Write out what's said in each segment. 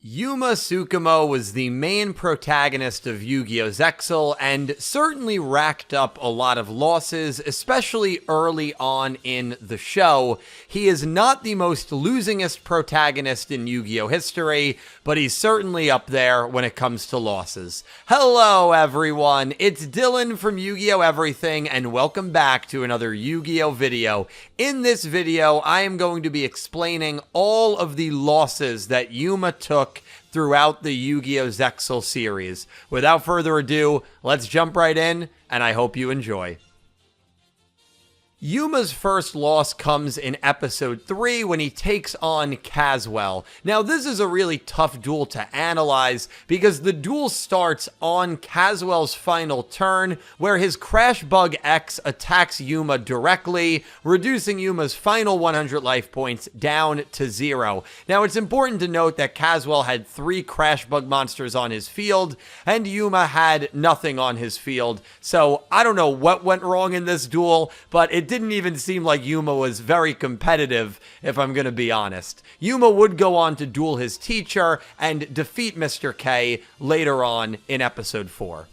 YUMA TSUKUMO was the main protagonist of Yu-Gi-Oh! Zexal and certainly racked up a lot of losses, especially early on in the show. He is not the most losingest protagonist in Yu-Gi-Oh! History, but he's certainly up there when it comes to losses. Hello everyone, it's Dylan from Yu-Gi-Oh! Everything, and welcome back to another Yu-Gi-Oh! Video. In this video, I am going to be explaining all of the losses that Yuma took throughout the Yu-Gi-Oh! Zexal series. Without further ado, let's jump right in, and I hope you enjoy. Yuma's first loss comes in episode 3 when he takes on Caswell. Now, this is a really tough duel to analyze because the duel starts on Caswell's final turn where his Crash Bug X attacks Yuma directly, reducing Yuma's final 100 life points down to 0. Now, it's important to note that Caswell had 3 Crash Bug monsters on his field and Yuma had nothing on his field. So, I don't know what went wrong in this duel, but it didn't even seem like Yuma was very competitive, if I'm going to be honest. Yuma would go on to duel his teacher and defeat Mr. K later on in episode 4.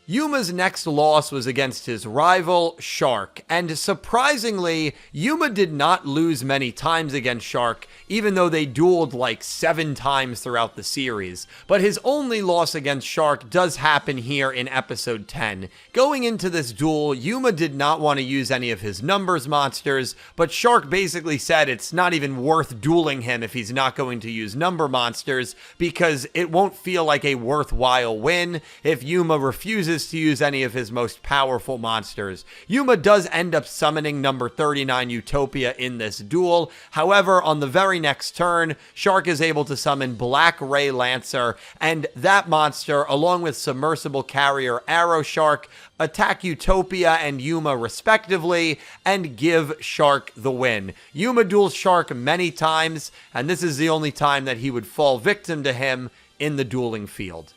Yuma's next loss was against his rival, Shark, and surprisingly, Yuma did not lose many times against Shark, even though they dueled like 7 times throughout the series. But his only loss against Shark does happen here in episode 10. Going into this duel, Yuma did not want to use any of his numbers monsters, but Shark basically said it's not even worth dueling him if he's not going to use number monsters, because it won't feel like a worthwhile win if Yuma refuses to use any of his most powerful monsters. Yuma does end up summoning number 39 Utopia in this duel. However, on the very next turn, Shark is able to summon Black Ray Lancer, and that monster, along with Submersible Carrier Arrow Shark, attack Utopia and Yuma respectively, and give Shark the win. Yuma duels Shark many times, and this is the only time that he would fall victim to him in the dueling field.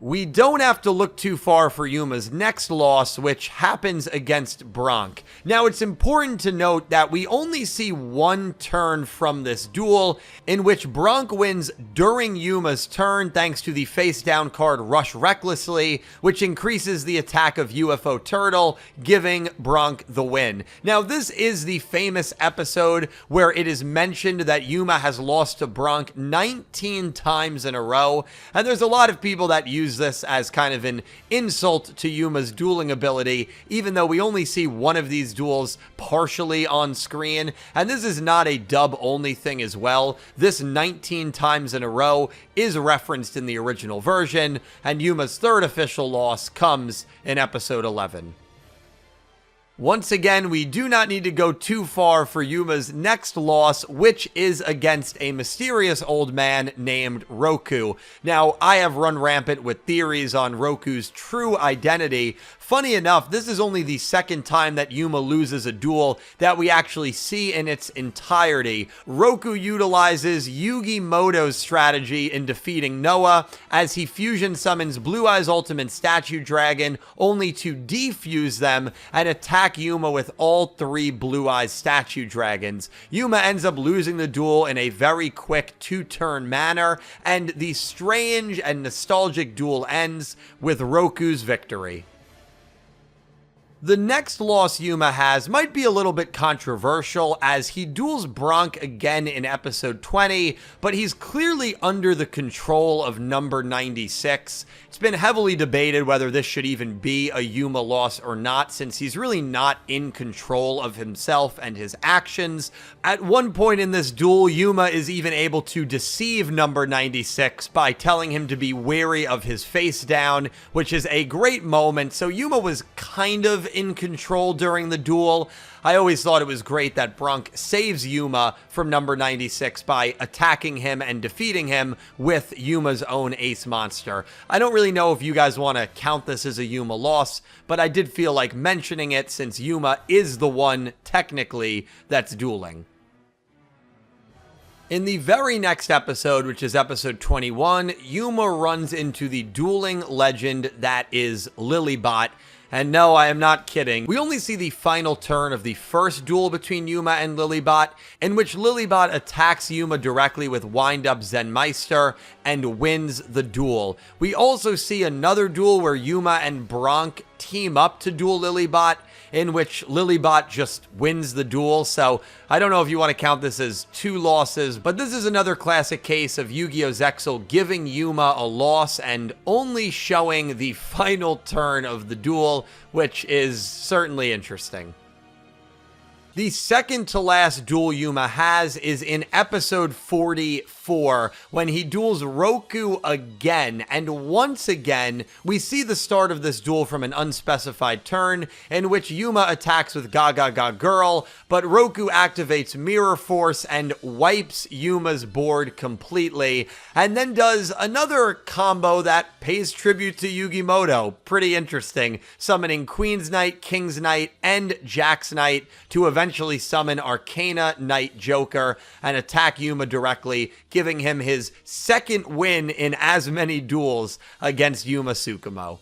We don't have to look too far for Yuma's next loss, which happens against Bronk. Now, it's important to note that we only see one turn from this duel, in which Bronk wins during Yuma's turn thanks to the face-down card Rush Recklessly, which increases the attack of UFO Turtle, giving Bronk the win. Now, this is the famous episode where it is mentioned that Yuma has lost to Bronk 19 times in a row, and there's a lot of people that use this as kind of an insult to Yuma's dueling ability, even though we only see one of these duels partially on screen, and this is not a dub-only thing as well. This 19 times in a row is referenced in the original version, and Yuma's third official loss comes in episode 11. Once again, we do not need to go too far for Yuma's next loss, which is against a mysterious old man named Roku. Now, I have run rampant with theories on Roku's true identity. Funny enough, this is only the second time that Yuma loses a duel that we actually see in its entirety. Roku utilizes Yugi Moto's strategy in defeating Noah as he fusion summons Blue Eyes Ultimate Statue Dragon only to defuse them and attack Yuma with all 3 Blue Eyes Statue Dragons. Yuma ends up losing the duel in a very quick 2-turn manner, and the strange and nostalgic duel ends with Roku's victory. The next loss Yuma has might be a little bit controversial as he duels Bronk again in episode 20, but he's clearly under the control of number 96. It's been heavily debated whether this should even be a Yuma loss or not, since he's really not in control of himself and his actions. At one point in this duel, Yuma is even able to deceive number 96 by telling him to be wary of his face down, which is a great moment. So Yuma was kind of in control during the duel. I always thought it was great that Bronk saves Yuma from number 96 by attacking him and defeating him with Yuma's own ace monster. I don't really know if you guys want to count this as a Yuma loss, but I did feel like mentioning it since Yuma is the one technically that's dueling. In the very next episode, which is episode 21, Yuma runs into the dueling legend that is Lilybot. And no, I am not kidding. We only see the final turn of the first duel between Yuma and Lilybot, in which Lilybot attacks Yuma directly with wind-up Zenmeister and wins the duel. We also see another duel where Yuma and Bronk team up to duel Lilybot, in which Lilybot just wins the duel. So I don't know if you want to count this as 2 losses, but this is another classic case of Yu-Gi-Oh! Zexal giving Yuma a loss and only showing the final turn of the duel, which is certainly interesting. The second to last duel Yuma has is in episode 44, when he duels Roku again, and once again, we see the start of this duel from an unspecified turn, in which Yuma attacks with Gaga Ga Girl, but Roku activates Mirror Force and wipes Yuma's board completely, and then does another combo that pays tribute to Yugimoto. Pretty interesting, summoning Queen's Knight, King's Knight, and Jack's Knight to eventually summon Arcana Knight Joker and attack Yuma directly, giving him his second win in as many duels against Yuma Tsukumo.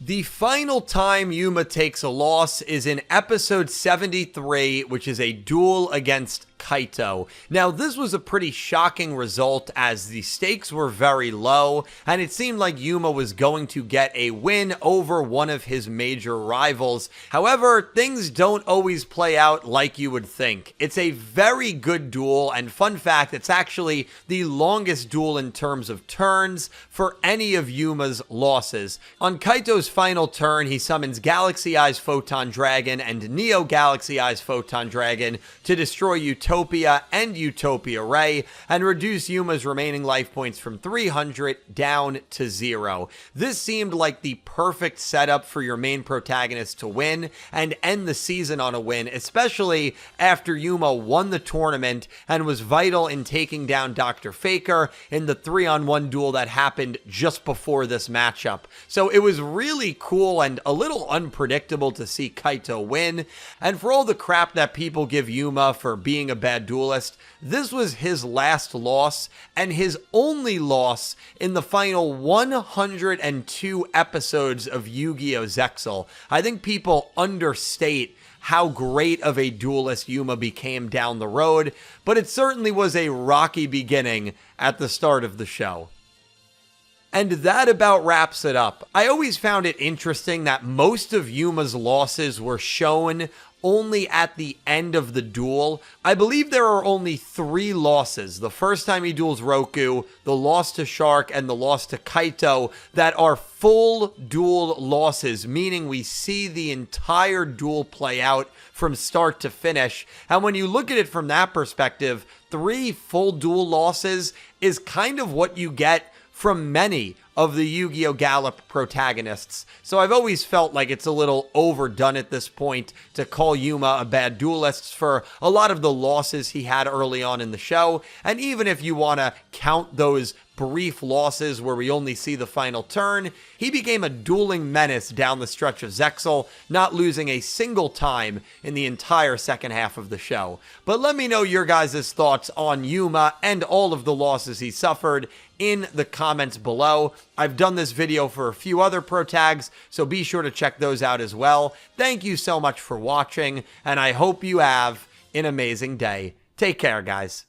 The final time Yuma takes a loss is in episode 73, which is a duel against Kaito. Now, this was a pretty shocking result as the stakes were very low, and it seemed like Yuma was going to get a win over one of his major rivals. However, things don't always play out like you would think. It's a very good duel, and fun fact, it's actually the longest duel in terms of turns for any of Yuma's losses. On Kaito's final turn, he summons Galaxy Eyes Photon Dragon and Neo Galaxy Eyes Photon Dragon to destroy Utopia and Utopia Ray and reduce Yuma's remaining life points from 300 down to 0. This seemed like the perfect setup for your main protagonist to win and end the season on a win, especially after Yuma won the tournament and was vital in taking down Dr. Faker in the 3-on-1 duel that happened just before this matchup. So it was really cool and a little unpredictable to see Kaito win, and for all the crap that people give Yuma for being a bad duelist, this was his last loss and his only loss in the final 102 episodes of Yu-Gi-Oh! Zexal. I think people understate how great of a duelist Yuma became down the road, but it certainly was a rocky beginning at the start of the show. And that about wraps it up. I always found it interesting that most of Yuma's losses were shown only at the end of the duel. I believe there are only 3 losses. The first time he duels Roku, the loss to Shark, and the loss to Kaito that are full duel losses, meaning we see the entire duel play out from start to finish. And when you look at it from that perspective, 3 full duel losses is kind of what you get from many of the Yu-Gi-Oh! Gallop protagonists. So I've always felt like it's a little overdone at this point to call Yuma a bad duelist for a lot of the losses he had early on in the show. And even if you want to count those brief losses where we only see the final turn, he became a dueling menace down the stretch of Zexal, not losing a single time in the entire second half of the show. But let me know your guys' thoughts on Yuma and all of the losses he suffered in the comments below. I've done this video for a few other pro tags, so be sure to check those out as well. Thank you so much for watching, and I hope you have an amazing day. Take care, guys.